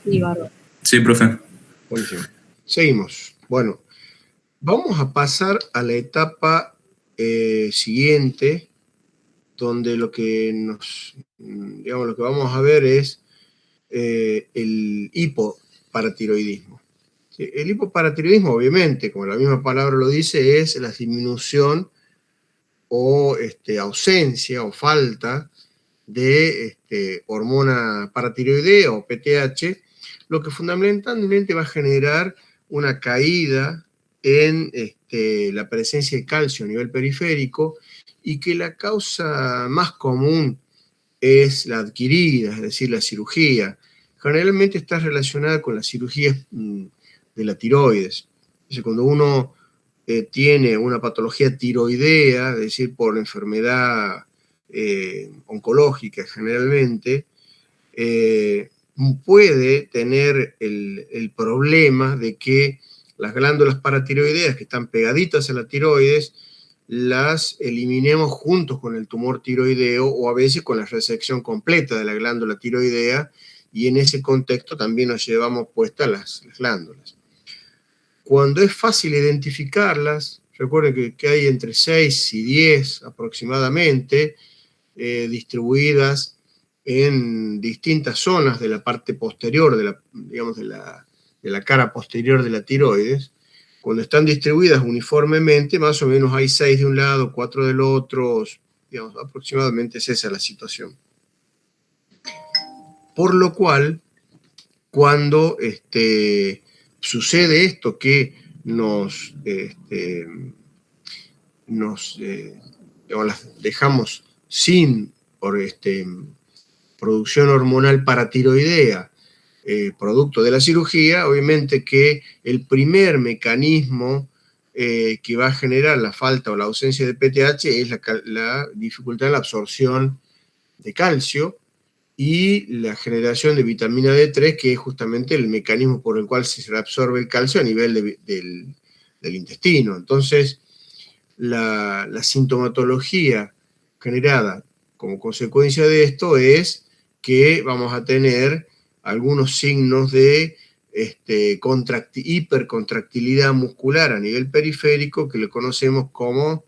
Sí, bárbaro. Sí, profe. Buenísimo. Seguimos. Bueno, vamos a pasar a la etapa siguiente, donde lo que vamos a ver es el hipoparatiroidismo. El hipoparatiroidismo, obviamente, como la misma palabra lo dice, es la disminución o ausencia o falta de hormona paratiroidea o PTH, lo que fundamentalmente va a generar una caída en la presencia de calcio a nivel periférico, y que la causa más común es la adquirida, es decir, la cirugía. Generalmente está relacionada con las cirugías de la tiroides. Entonces, cuando uno tiene una patología tiroidea, es decir, por enfermedad oncológica generalmente, puede tener el problema de que las glándulas paratiroideas que están pegaditas a la tiroides las eliminemos juntos con el tumor tiroideo, o a veces con la resección completa de la glándula tiroidea, y en ese contexto también nos llevamos puestas las glándulas. Cuando es fácil identificarlas, recuerden que hay entre 6 y 10 aproximadamente, distribuidas en distintas zonas de la parte posterior, de la cara posterior de la tiroides. Cuando están distribuidas uniformemente, más o menos hay 6 de un lado, 4 del otro, digamos, aproximadamente es esa la situación. Por lo cual, cuando sucede esto, que las dejamos sin producción hormonal paratiroidea, producto de la cirugía, obviamente que el primer mecanismo que va a generar la falta o la ausencia de PTH es la dificultad en la absorción de calcio y la generación de vitamina D3, que es justamente el mecanismo por el cual se reabsorbe el calcio a nivel del intestino. Entonces, la sintomatología generada como consecuencia de esto es que vamos a tener algunos signos de hipercontractilidad muscular a nivel periférico, que le conocemos como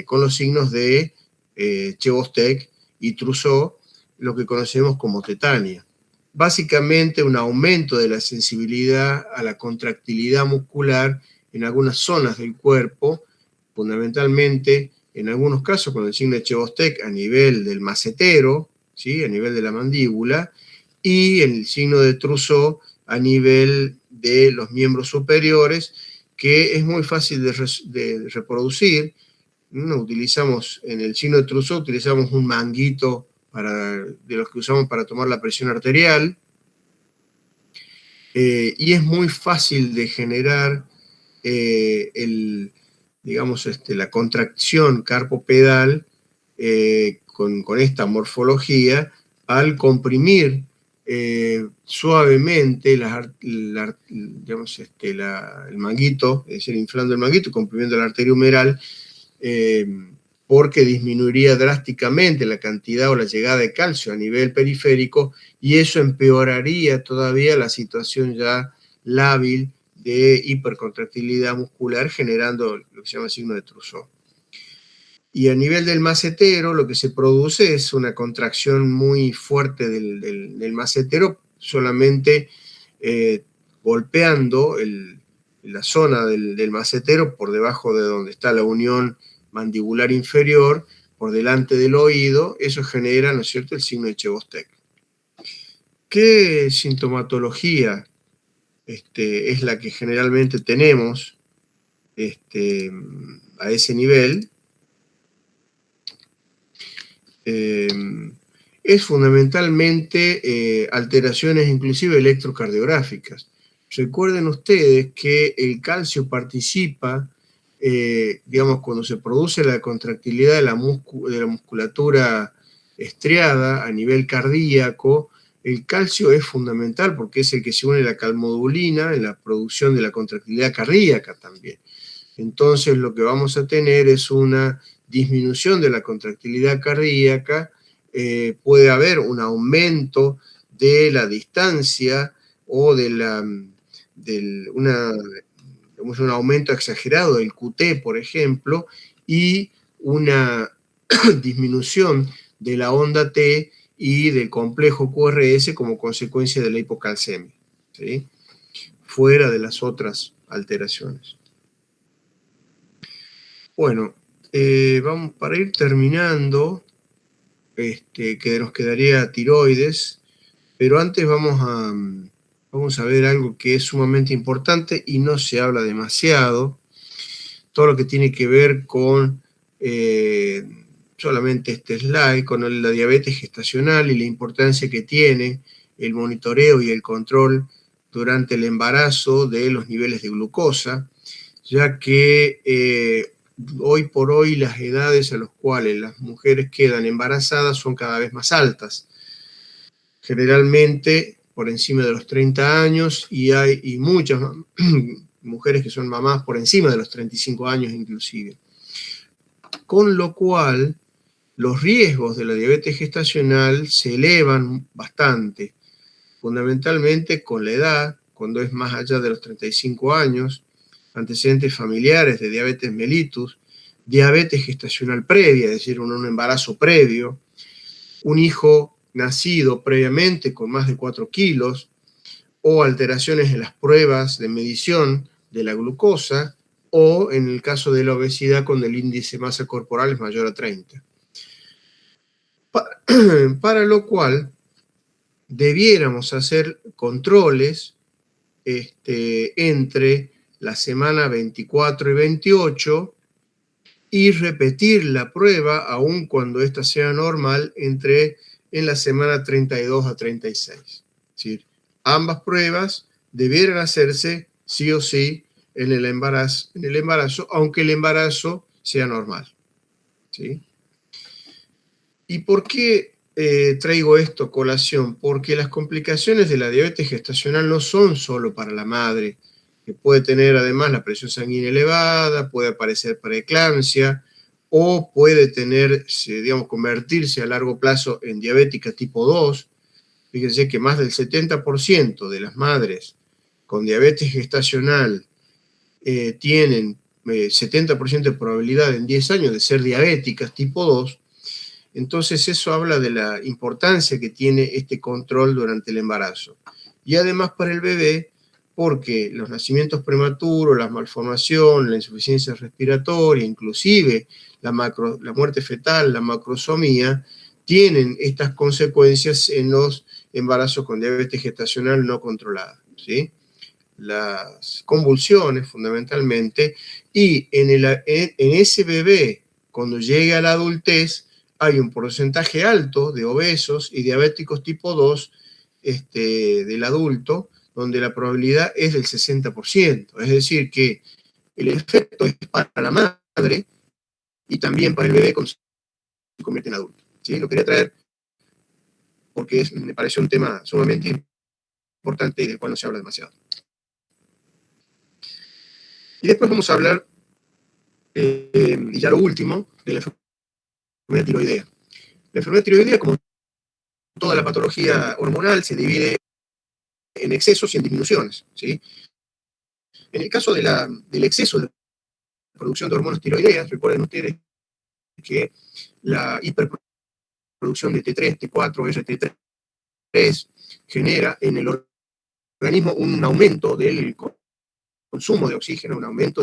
con los signos de Chebostek y Trousseau, lo que conocemos como tetania. Básicamente un aumento de la sensibilidad a la contractilidad muscular en algunas zonas del cuerpo, fundamentalmente en algunos casos con el signo de Chebostek a nivel del macetero, ¿sí?, a nivel de la mandíbula, y el signo de Trousseau a nivel de los miembros superiores, que es muy fácil de reproducir. Utilizamos, en el signo de Trousseau, utilizamos un manguito de los que usamos para tomar la presión arterial, y es muy fácil de generar la contracción carpopedal con esta morfología al comprimir suavemente el manguito, es decir, inflando el manguito, comprimiendo la arteria humeral, porque disminuiría drásticamente la cantidad o la llegada de calcio a nivel periférico, y eso empeoraría todavía la situación ya lábil de hipercontractilidad muscular, generando lo que se llama signo de Trousseau. Y a nivel del macetero, lo que se produce es una contracción muy fuerte del macetero, solamente golpeando la zona del macetero por debajo de donde está la unión mandibular inferior, por delante del oído. Eso genera, ¿no es cierto?, el signo de Chebostek. ¿Qué sintomatología es la que generalmente tenemos a ese nivel? Es fundamentalmente alteraciones inclusive electrocardiográficas. Recuerden ustedes que el calcio participa, cuando se produce la contractilidad de la musculatura estriada a nivel cardíaco. El calcio es fundamental porque es el que se une a la calmodulina en la producción de la contractilidad cardíaca también. Entonces lo que vamos a tener es una disminución de la contractilidad cardíaca, puede haber un aumento de la distancia o un aumento exagerado del QT, por ejemplo, y una disminución de la onda T y del complejo QRS como consecuencia de la hipocalcemia, ¿sí? Fuera de las otras alteraciones. Bueno, vamos para ir terminando, que nos quedaría tiroides, pero antes vamos a ver algo que es sumamente importante y no se habla demasiado, todo lo que tiene que ver con solamente este slide, con la diabetes gestacional y la importancia que tiene el monitoreo y el control durante el embarazo de los niveles de glucosa, ya que hoy por hoy las edades a las cuales las mujeres quedan embarazadas son cada vez más altas, generalmente por encima de los 30 años, y hay muchas mujeres que son mamás por encima de los 35 años inclusive. Con lo cual, los riesgos de la diabetes gestacional se elevan bastante, fundamentalmente con la edad, cuando es más allá de los 35 años, antecedentes familiares de diabetes mellitus, diabetes gestacional previa, es decir, un embarazo previo, un hijo nacido previamente con más de 4 kilos, o alteraciones en las pruebas de medición de la glucosa, o en el caso de la obesidad cuando el índice de masa corporal es mayor a 30. Para lo cual debiéramos hacer controles entre la semana 24 y 28 y repetir la prueba, aun cuando esta sea normal, en la semana 32 a 36. Es decir, ambas pruebas debieran hacerse sí o sí en el embarazo, aunque el embarazo sea normal, ¿sí? ¿Y por qué traigo esto a colación? Porque las complicaciones de la diabetes gestacional no son solo para la madre, que puede tener además la presión sanguínea elevada, puede aparecer preeclampsia, o puede tener, digamos, convertirse a largo plazo en diabética tipo 2. Fíjense que más del 70% de las madres con diabetes gestacional tienen 70% de probabilidad en 10 años de ser diabéticas tipo 2. Entonces eso habla de la importancia que tiene este control durante el embarazo. Y además para el bebé, porque los nacimientos prematuros, la malformación, la insuficiencia respiratoria, inclusive la muerte fetal, la macrosomía, tienen estas consecuencias en los embarazos con diabetes gestacional no controlada, ¿sí? Las convulsiones fundamentalmente, y en ese bebé, cuando llegue a la adultez, hay un porcentaje alto de obesos y diabéticos tipo 2 del adulto, donde la probabilidad es del 60%. Es decir, que el efecto es para la madre y también para el bebé cuando se convierte en adulto, ¿sí? Lo quería traer porque me pareció un tema sumamente importante y del cual no se habla demasiado. Y después vamos a hablar, y ya lo último, de la enfermedad tiroidea. La enfermedad tiroidea, como toda la patología hormonal, se divide en excesos y en disminuciones, ¿sí? En el caso del exceso de producción de hormonas tiroideas, recuerden ustedes que la hiperproducción de T3, T4, ST3 genera en el organismo un aumento del consumo de oxígeno, un aumento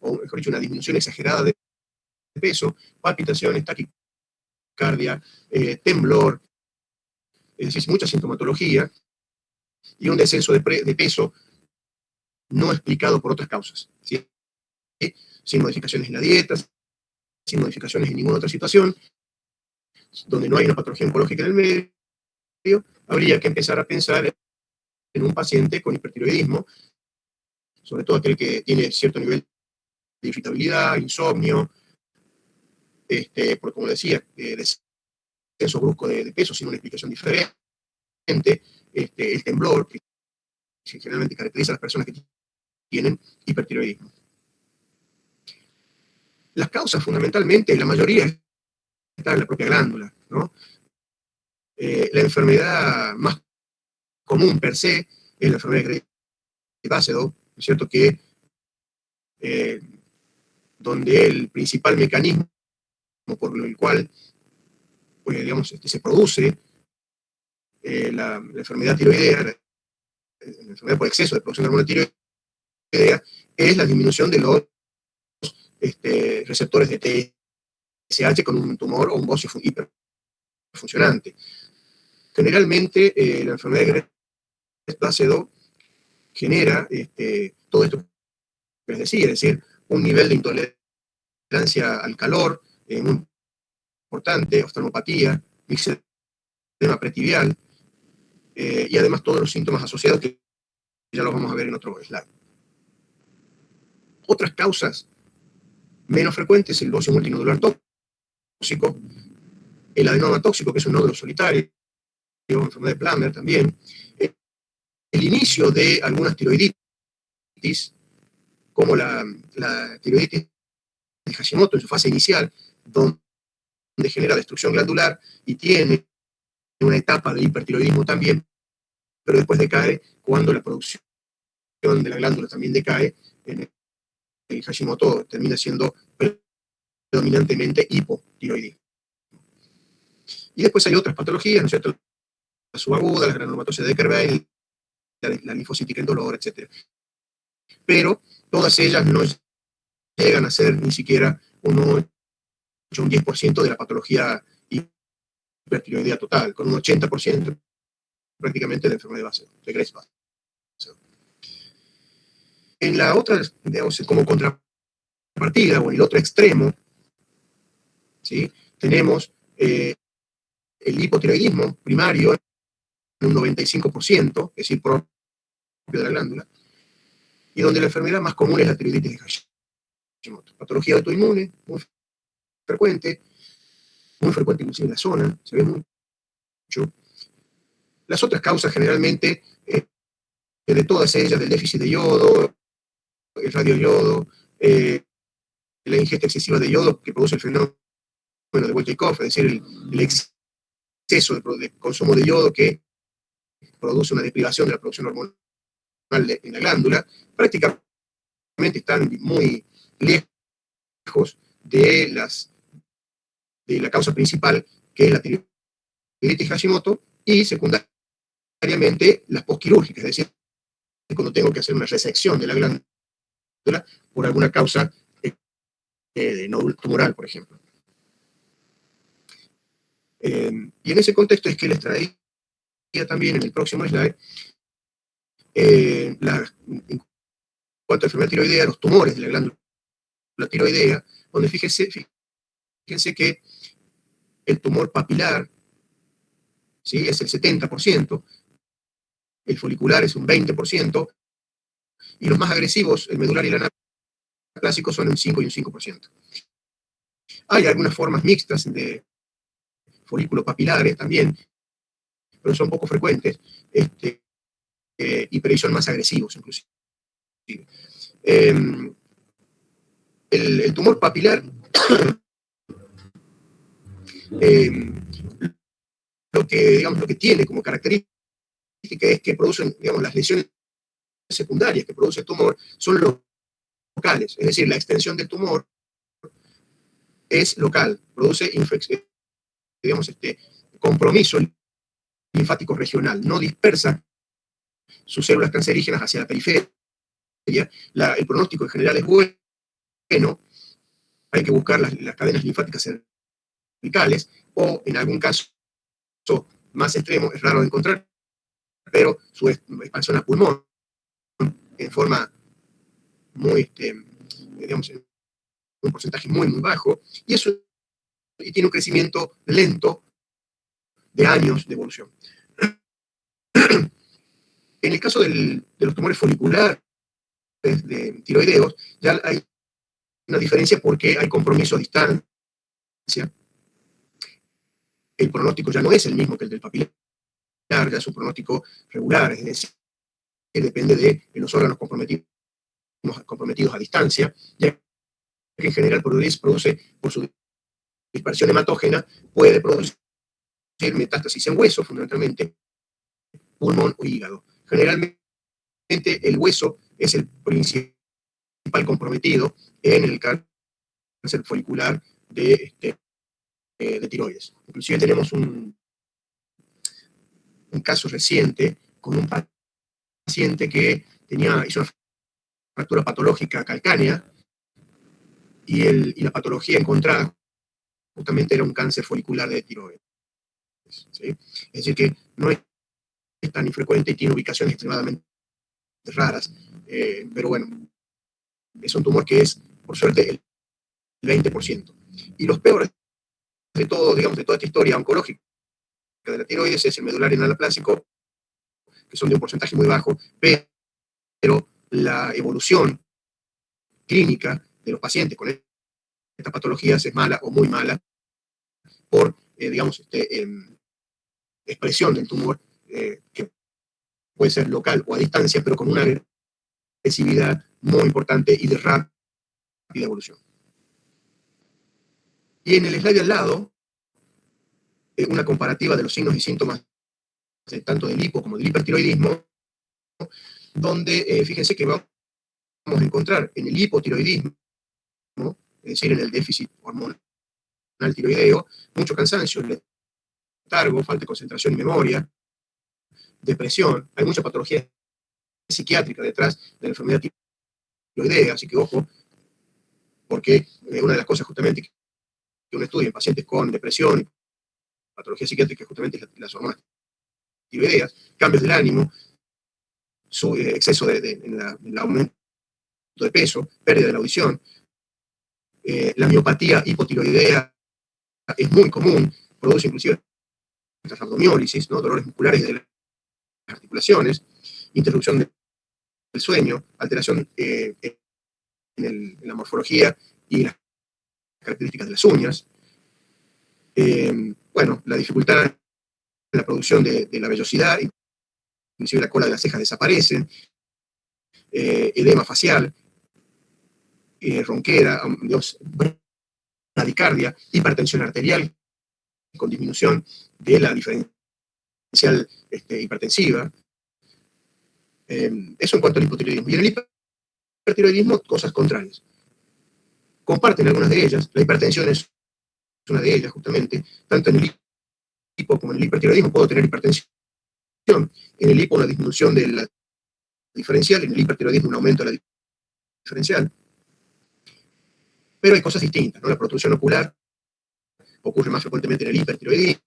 o mejor dicho, una disminución exagerada de peso, palpitaciones, taquicardia, temblor, es decir, mucha sintomatología y un descenso de peso no explicado por otras causas, ¿sí? Sin modificaciones en la dieta, sin modificaciones en ninguna otra situación, donde no hay una patología oncológica en el medio, habría que empezar a pensar en un paciente con hipertiroidismo, sobre todo aquel que tiene cierto nivel de irritabilidad, insomnio, porque como decía, descenso brusco de peso sin una explicación diferente, el temblor, que generalmente caracteriza a las personas que tienen hipertiroidismo. Las causas fundamentalmente, la mayoría está en la propia glándula, ¿no? La enfermedad más común per se es la enfermedad de Graves-Basedow, ¿no es cierto? Que eh, donde el principal mecanismo por el cual pues, digamos, se produce la enfermedad tiroidea, la enfermedad por exceso de producción de hormona tiroidea, es la disminución de los receptores de TSH con un tumor o un bocio hiperfuncionante. Generalmente, la enfermedad de Graves-Basedow genera todo esto que les decía, es decir, un nivel de intolerancia al calor muy importante, oftalmopatía, mixedema pretibial, y además todos los síntomas asociados que ya los vamos a ver en otro slide. Otras causas menos frecuentes, el bocio multinodular tóxico, el adenoma tóxico, que es un nódulo solitario, enfermedad de Plummer también, el inicio de algunas tiroiditis, como la tiroiditis de Hashimoto en su fase inicial, donde genera destrucción glandular y tiene una etapa de hipertiroidismo también, pero después decae cuando la producción de la glándula también decae. En el Hashimoto termina siendo predominantemente hipotiroidismo. Y después hay otras patologías, ¿no es cierto? La subaguda, la granulomatosis de Becker-Bell, la linfocítica indolora, etc. Pero todas ellas no llegan a ser ni siquiera un 8 o un 10% de la patología hipertiroidea total, con un 80% prácticamente de enfermedad de base, de Graves-Basedow. En la otra, digamos, como contrapartida, o en el otro extremo, ¿sí? Tenemos el hipotiroidismo primario en un 95%, es decir, propio de la glándula, y donde la enfermedad más común es la tiroiditis de Hashimoto. Patología autoinmune, muy frecuente inclusive en la zona, se ve mucho. Las otras causas generalmente, de todas ellas, del déficit de yodo, el radioyodo, la ingesta excesiva de yodo que produce el fenómeno de Wojcikoff, es decir, el exceso de consumo de yodo que produce una deprivación de la producción hormonal en la glándula, prácticamente están muy lejos de la causa principal, que es la tiroiditis Hashimoto, y secundariamente las postquirúrgicas, es decir, cuando tengo que hacer una resección de la glándula por alguna causa de nódulo tumoral, por ejemplo. Y en ese contexto es que les traía también en el próximo slide, en cuanto a enfermedad tiroidea, los tumores de la glándula tiroidea, donde fíjense que el tumor papilar, ¿sí? Es el 70%, el folicular es un 20%, y los más agresivos, el medular y el anaplásico, son un 5 y un 5%. Hay algunas formas mixtas de folículos papilares también, pero son poco frecuentes, y son más agresivos inclusive. El tumor papilar, lo que tiene como característica es que producen, digamos, las lesiones secundarias que produce el tumor son locales, es decir, la extensión del tumor es local, produce digamos, compromiso linfático regional, no dispersa sus células cancerígenas hacia la periferia. El pronóstico en general es bueno, hay que buscar las cadenas linfáticas cervicales, o en algún caso más extremo, es raro de encontrar, pero su expansión a pulmón en forma muy, digamos, en un porcentaje muy, muy bajo, y tiene un crecimiento lento de años de evolución. En el caso de los tumores foliculares de tiroideos, ya hay una diferencia porque hay compromiso a distancia. El pronóstico ya no es el mismo que el del papilar, ya es un pronóstico regular, es decir, que depende de los órganos comprometidos a distancia, ya que en general produce por su dispersión hematógena, puede producir metástasis en hueso, fundamentalmente pulmón o hígado. Generalmente el hueso es el principal comprometido en el cáncer folicular de tiroides. Inclusive tenemos un caso reciente con un paciente que hizo una fractura patológica calcánea y la patología encontrada justamente era un cáncer folicular de tiroides. ¿Sí? Es decir, que no es tan infrecuente y tiene ubicaciones extremadamente raras, pero bueno, es un tumor que es, por suerte, el 20%. Y los peores de todo, digamos, de toda esta historia oncológica de la tiroides es el medular analaplásico, que son de un porcentaje muy bajo, pero la evolución clínica de los pacientes con estas patologías es mala o muy mala por, digamos, expresión del tumor, que puede ser local o a distancia, pero con una agresividad muy importante y de rápida evolución. Y en el slide al lado, una comparativa de los signos y síntomas tanto del hipo como del hipertiroidismo, donde fíjense que vamos a encontrar en el hipotiroidismo, es decir, en el déficit hormonal tiroideo, mucho cansancio, letargo, falta de concentración y memoria, depresión, hay mucha patología psiquiátrica detrás de la enfermedad tiroidea, así que ojo, porque una de las cosas justamente que uno estudia en pacientes con depresión y patología psiquiátrica justamente es las hormonas tiroideas, cambios del ánimo, su exceso en el aumento de peso, pérdida de la audición, la miopatía hipotiroidea es muy común, produce inclusive rabdomiólisis, ¿no? Dolores musculares de las articulaciones, interrupción del sueño, alteración en la morfología y las características de las uñas. Bueno, la dificultad en la producción de la vellosidad, inclusive la cola de las cejas desaparece, edema facial, ronquera, bradicardia, hipertensión arterial con disminución de la diferencial hipertensiva. Eso en cuanto al hipotiroidismo. Y en el hipertiroidismo, cosas contrarias. Comparten algunas de ellas. La hipertensión es una de ellas, justamente. Tanto en el hipo como en el hipertiroidismo puedo tener hipertensión. En el hipo una disminución de la diferencial, en el hipertiroidismo un aumento de la diferencial. Pero hay cosas distintas, ¿no? La protrusión ocular ocurre más frecuentemente en el hipertiroidismo,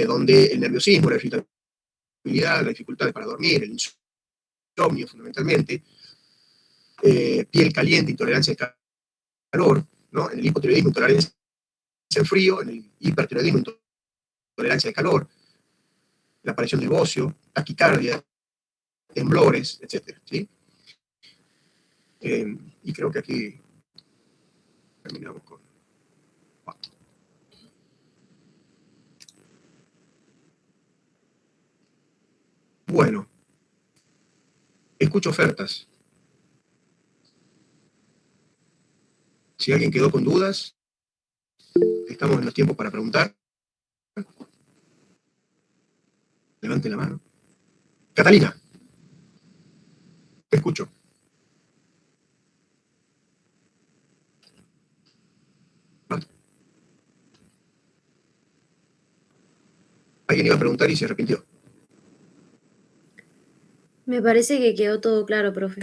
donde el nerviosismo, la irritabilidad, las dificultades para dormir, el insomnio fundamentalmente, piel caliente, intolerancia al calor, ¿no? En el hipotiroidismo, intolerancia al frío, en el hipertiroidismo, intolerancia al calor, la aparición de bocio, taquicardia, temblores, etc. ¿Sí? Y creo que aquí terminamos con... Bueno, escucho ofertas. Si alguien quedó con dudas, estamos en los tiempos para preguntar. Levante la mano. Catalina, te escucho. Alguien iba a preguntar y se arrepintió. Me parece que quedó todo claro, profe.